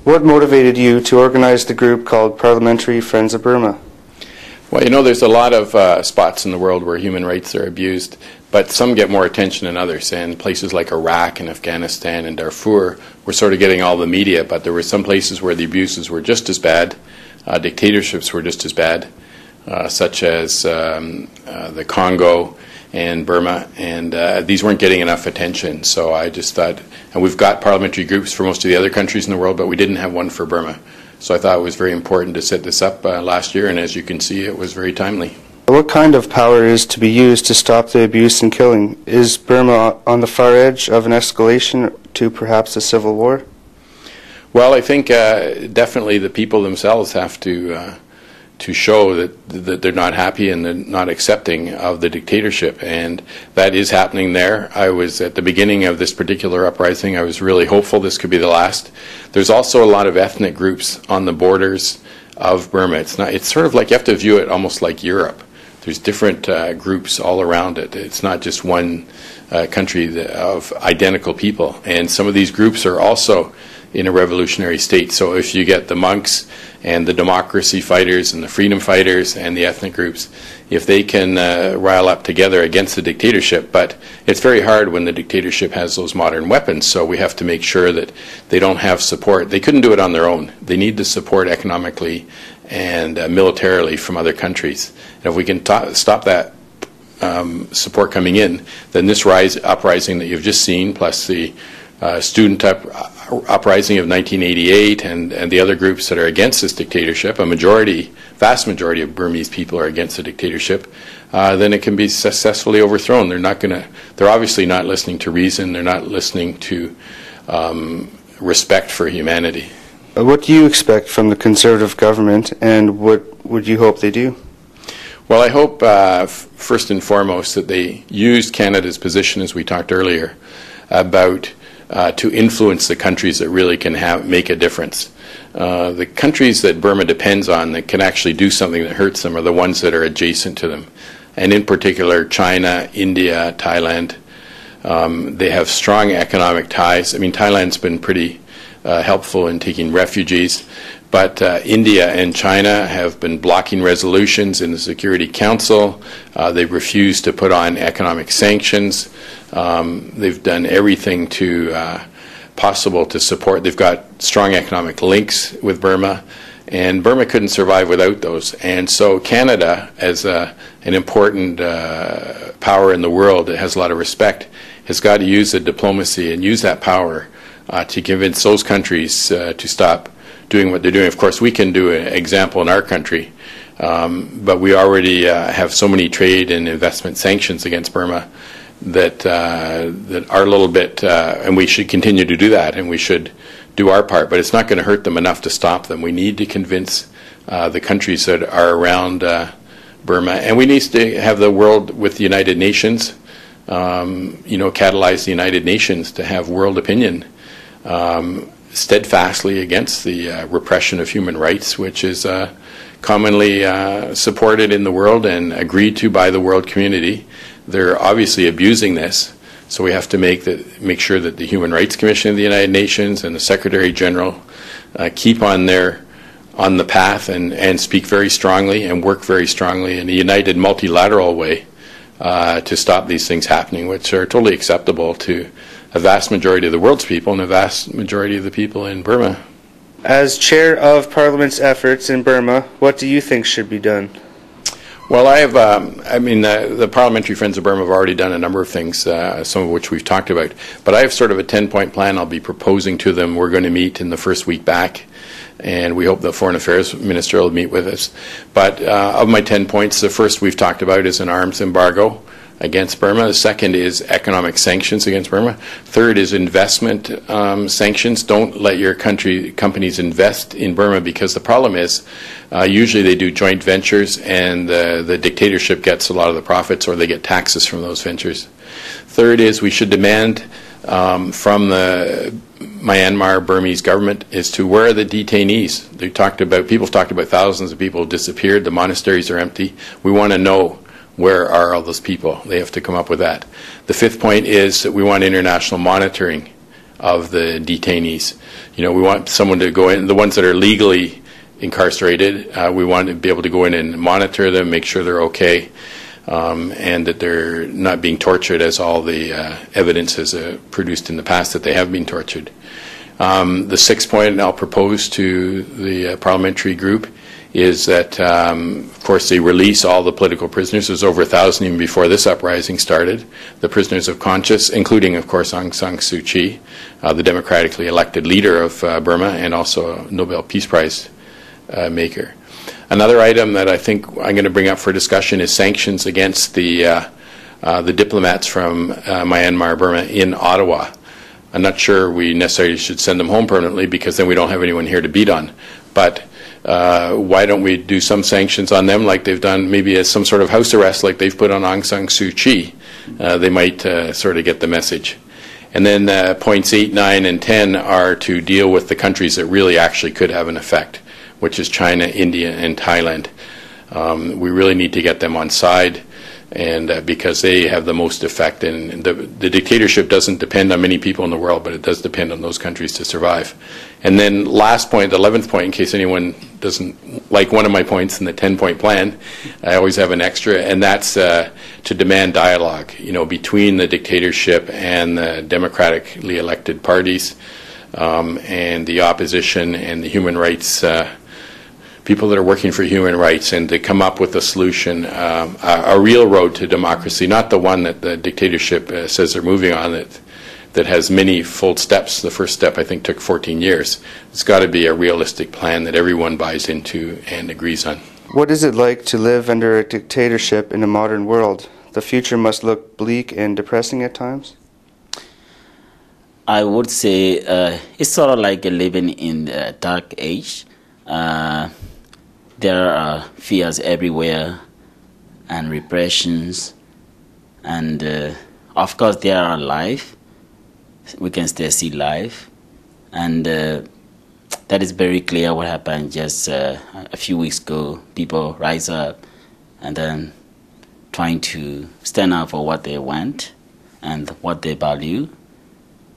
What motivated you to organize the group called Parliamentary Friends of Burma? Well, you know, there's a lot of spots in the world where human rights are abused, but some get more attention than others. And places like Iraq and Afghanistan and Darfur were sort of getting all the media, but there were some places where the abuses were just as bad, dictatorships were just as bad, such as the Congo and Burma, and these weren't getting enough attention. So I just thought, and we've got parliamentary groups for most of the other countries in the world, but we didn't have one for Burma. So I thought it was very important to set this up last year, and as you can see, it was very timely. What kind of power is to be used to stop the abuse and killing? Is Burma on the far edge of an escalation to perhaps a civil war? Well, I think definitely the people themselves have to show that they're not happy and they're not accepting of the dictatorship, and that is happening there. I was at the beginning of this particular uprising, I was really hopeful this could be the last. There's also a lot of ethnic groups on the borders of Burma. It's sort of like, you have to view it almost like Europe. There's different groups all around it. It's not just one country of identical people, and some of these groups are also in a revolutionary state. So if you get the monks and the democracy fighters and the freedom fighters and the ethnic groups, if they can rile up together against the dictatorship, but it's very hard when the dictatorship has those modern weapons, so we have to make sure that they don't have support. They couldn't do it on their own. They need the support economically and militarily from other countries. And if we can stop that support coming in, then this uprising that you've just seen, plus the student uprising of 1988 and the other groups that are against this dictatorship, vast majority of Burmese people are against the dictatorship, then it can be successfully overthrown. They're obviously not listening to reason, they're not listening to respect for humanity. What do you expect from the Conservative government, and what would you hope they do? Well, I hope first and foremost that they use Canada's position, as we talked earlier, about to influence the countries that really can make a difference. The countries that Burma depends on that can actually do something that hurts them are the ones that are adjacent to them. And in particular, China, India, Thailand. They have strong economic ties. I mean, Thailand's been pretty helpful in taking refugees, but India and China have been blocking resolutions in the Security Council. They've refused to put on economic sanctions. They've done everything possible to support. They've got strong economic links with Burma, and Burma couldn't survive without those. And so Canada, as an important power in the world that has a lot of respect, has got to use the diplomacy and use that power to convince those countries to stop doing what they're doing. Of course, we can do an example in our country, but we already have so many trade and investment sanctions against Burma that are a little bit, and we should continue to do that, and we should do our part, but it's not going to hurt them enough to stop them. We need to convince the countries that are around Burma, and we need to have the world with the United Nations, catalyze the United Nations to have world opinion steadfastly against the repression of human rights, which is commonly supported in the world and agreed to by the world community. They're obviously abusing this, so we have to make sure that the Human Rights Commission of the United Nations and the Secretary General keep on the path and speak very strongly and work very strongly in a united multilateral way to stop these things happening, which are totally acceptable to a vast majority of the world's people and a vast majority of the people in Burma. As chair of Parliament's efforts in Burma, what do you think should be done? Well, the Parliamentary Friends of Burma have already done a number of things, some of which we've talked about. But I have sort of a 10-point plan I'll be proposing to them. We're going to meet in the first week back, and we hope the Foreign Affairs Minister will meet with us. But of my 10 points, the first we've talked about is an arms embargo against Burma. The second is economic sanctions against Burma. Third is investment sanctions. Don't let your companies invest in Burma, because the problem is usually they do joint ventures and the dictatorship gets a lot of the profits, or they get taxes from those ventures. Third is we should demand from the Myanmar Burmese government as to where are the detainees. People have talked about thousands of people who disappeared. The monasteries are empty. We want to know, where are all those people? They have to come up with that. The fifth point is that we want international monitoring of the detainees. You know, we want someone to go in, the ones that are legally incarcerated, we want to be able to go in and monitor them, make sure they're okay, and that they're not being tortured, as all the evidence has produced in the past that they have been tortured. The sixth point I'll propose to the parliamentary group is that, of course, they release all the political prisoners. There's over 1,000 even before this uprising started. The prisoners of conscience, including, of course, Aung San Suu Kyi, the democratically elected leader of Burma and also a Nobel Peace Prize maker. Another item that I think I'm going to bring up for discussion is sanctions against the diplomats from Myanmar, Burma in Ottawa. I'm not sure we necessarily should send them home permanently, because then we don't have anyone here to beat on. But why don't we do some sanctions on them, like they've done, maybe as some sort of house arrest like they've put on Aung San Suu Kyi. They might sort of get the message. And then points 8, 9, and 10 are to deal with the countries that really actually could have an effect, which is China, India, and Thailand. We really need to get them on side, and because they have the most effect. And the dictatorship doesn't depend on many people in the world, but it does depend on those countries to survive. And then last point, the 11th point, in case anyone doesn't like one of my points in the 10-point plan, I always have an extra, and that's to demand dialogue, you know, between the dictatorship and the democratically elected parties, and the opposition and the human rights people that are working for human rights, and to come up with a solution, a real road to democracy, not the one that the dictatorship says they're moving on, that has many full steps. The first step, I think, took 14 years. It's got to be a realistic plan that everyone buys into and agrees on. What is it like to live under a dictatorship in a modern world? The future must look bleak and depressing at times. I would say it's sort of like living in a dark age. There are fears everywhere and repressions, and of course there are life. We can still see life, and that is very clear what happened just a few weeks ago. People rise up and then trying to stand up for what they want and what they value.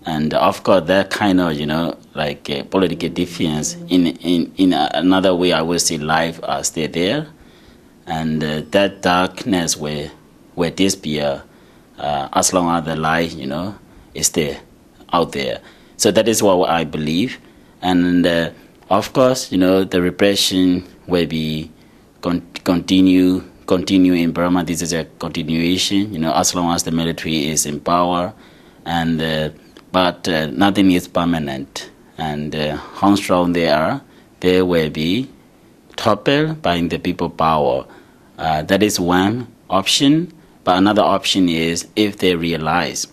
And of course, that kind of, you know, like political defiance. In another way, I would say life are still there, and that darkness will disappear as long as the light, you know, is there, out there. So that is what I believe, and of course, you know, the repression will be continue in Burma. This is a continuation, you know, as long as the military is in power, and. But nothing is permanent, and how strong they are, they will be toppled by the people power. That is one option. But another option is, if they realize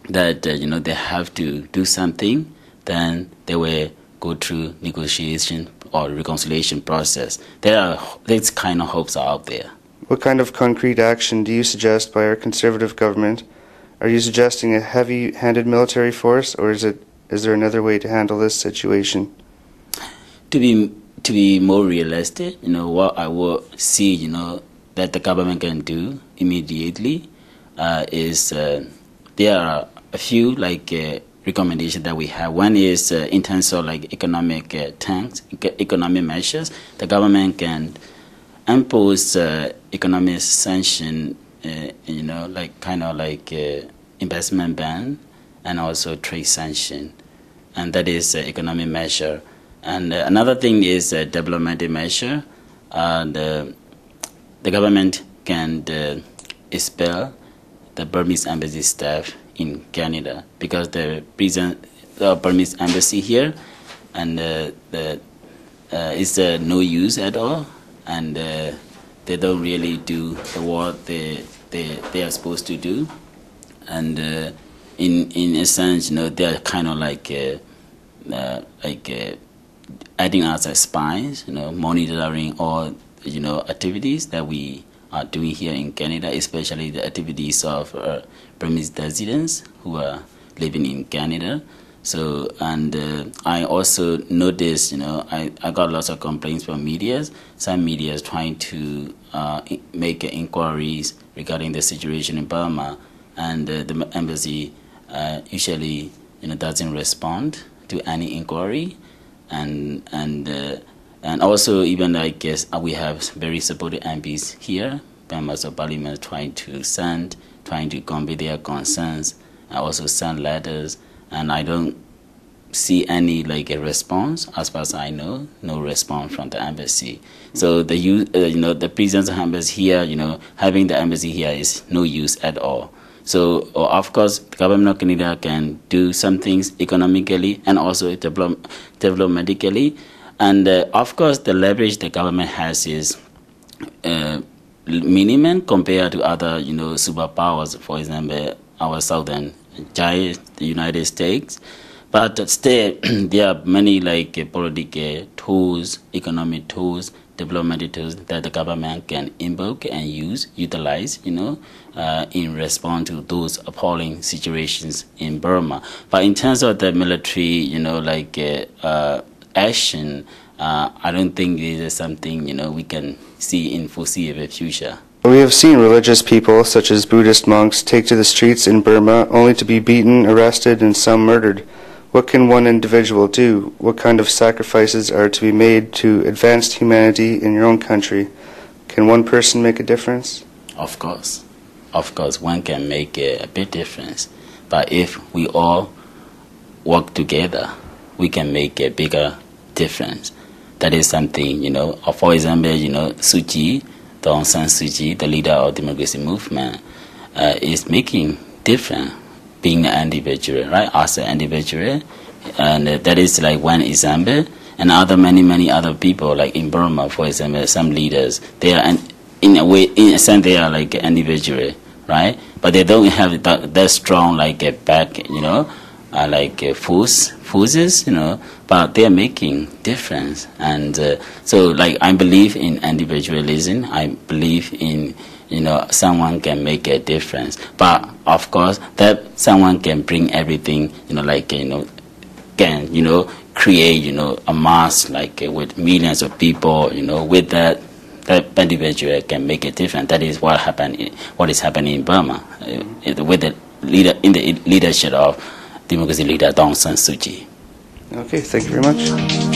that you know, they have to do something, then they will go through negotiation or reconciliation process. These kind of hopes are out there. What kind of concrete action do you suggest by our Conservative government? Are you suggesting a heavy-handed military force, or is there another way to handle this situation? To be more realistic, you know, what I would see, you know, that the government can do immediately is there are a few like recommendations that we have. One is in terms of like economic economic measures. The government can impose economic sanction. You know, like kind of like investment ban and also trade sanction, and that is economic measure. And another thing is a diplomatic measure. The government can expel the Burmese embassy staff in Canada, because the Burmese embassy here and is no use at all, and they don't really do what they are supposed to do, and in a sense, you know, they are kind of like acting as spies, you know, monitoring all, you know, activities that we are doing here in Canada, especially the activities of Burmese residents who are living in Canada. So, and I also noticed, you know, I got lots of complaints from media. Some media is trying to make inquiries regarding the situation in Burma, and the embassy usually doesn't respond to any inquiry, and also even like we have very supportive MPs here, members of parliament trying to convey their concerns, and also send letters, and I don't see any like a response. As far as I know, no response from the embassy. So the presence of embassy here, having the embassy here is no use at all. So of course, the government of Canada can do some things economically and also developmentally, and of course the leverage the government has is minimum compared to other superpowers. For example, our southern giant, the United States. But still, there are many like political tools, economic tools, development tools that the government can invoke and utilize, in response to those appalling situations in Burma. But in terms of the military, action, I don't think this is something, we can see in foreseeable future. We have seen religious people, such as Buddhist monks, take to the streets in Burma only to be beaten, arrested, and some murdered. What can one individual do? What kind of sacrifices are to be made to advance humanity in your own country? Can one person make a difference? Of course, one can make a big difference. But if we all work together, we can make a bigger difference. That is something, for example, Aung San Suu Kyi, the leader of the democracy movement, is making difference. Being an individual, right? As an individual, and that is like one example. And many other people, like in Burma, for example, some leaders, they are in a sense, they are like individual, right? But they don't have that strong like a back, forces, But they are making difference, and so like I believe in individualism. I believe in someone can make a difference, but of course that someone can bring everything, can create a mass like with millions of people, with that individual can make a difference. That is what is happening in Burma with the leadership of democracy leader Aung San Suu Kyi. Okay, thank you very much.